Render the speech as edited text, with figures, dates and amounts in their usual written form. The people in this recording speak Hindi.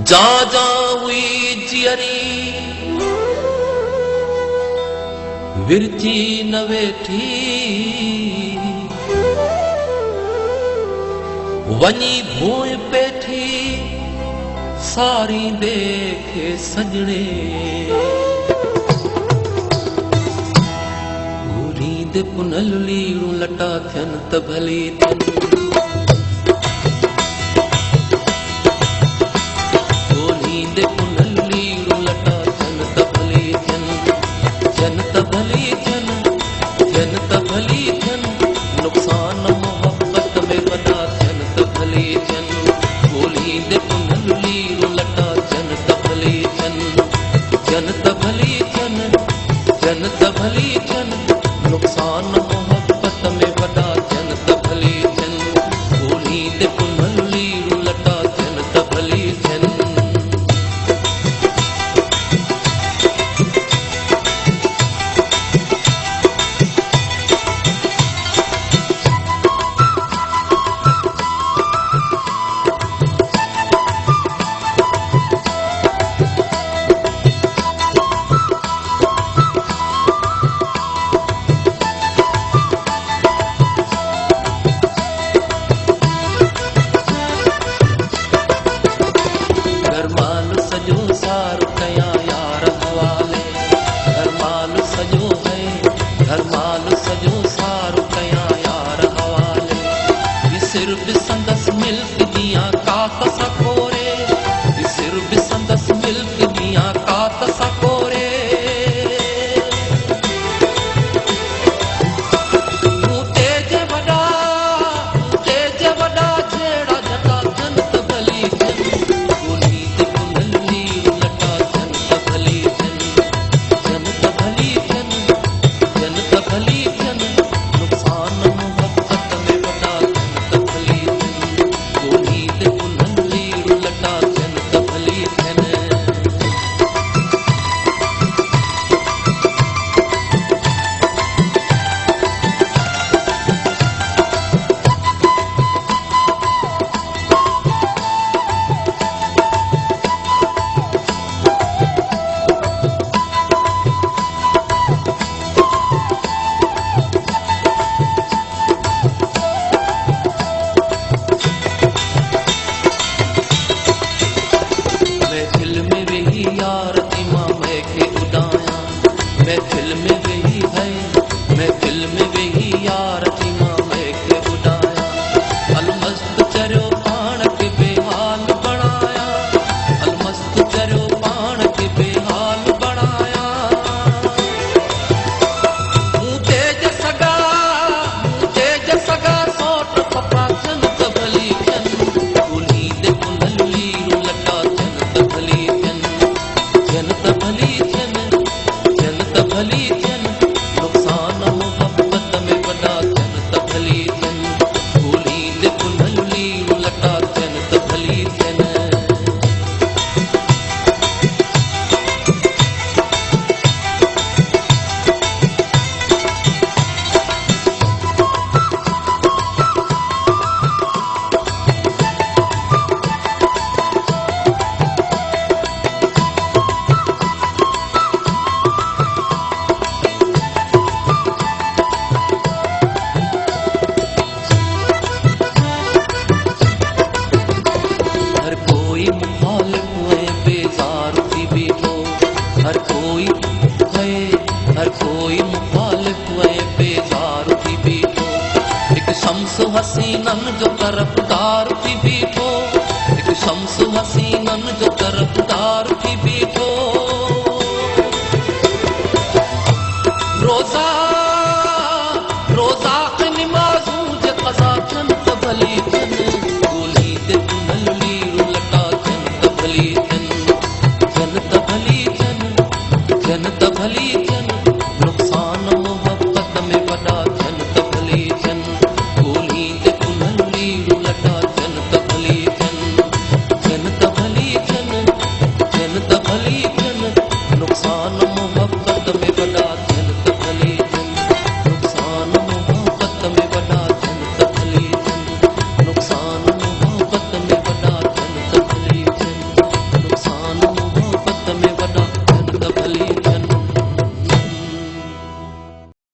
जा जा हुई जियरी विरची न वेठी वनी भोए पेठी सारी देखे सजने गोलींदे पुनल लीरों लटा थियन त भली थियन गोलींदे पुनल लीरों लटा थियन त भली थियन थियन त भली थियन थियन त भली थियन नुक़सान मोहब्बत में वॾा थियन त भली थियन गोलींदे पुनल लीरों लटा थियन त भली थियन थियन त भली थियन थियन त भली थियन नुक़सान मोहब्बत में वॾा थियन त भली थियन गोलींदे पुनल लीरों लटा थियन त भली थियन शम्स हसीनन जो तरफ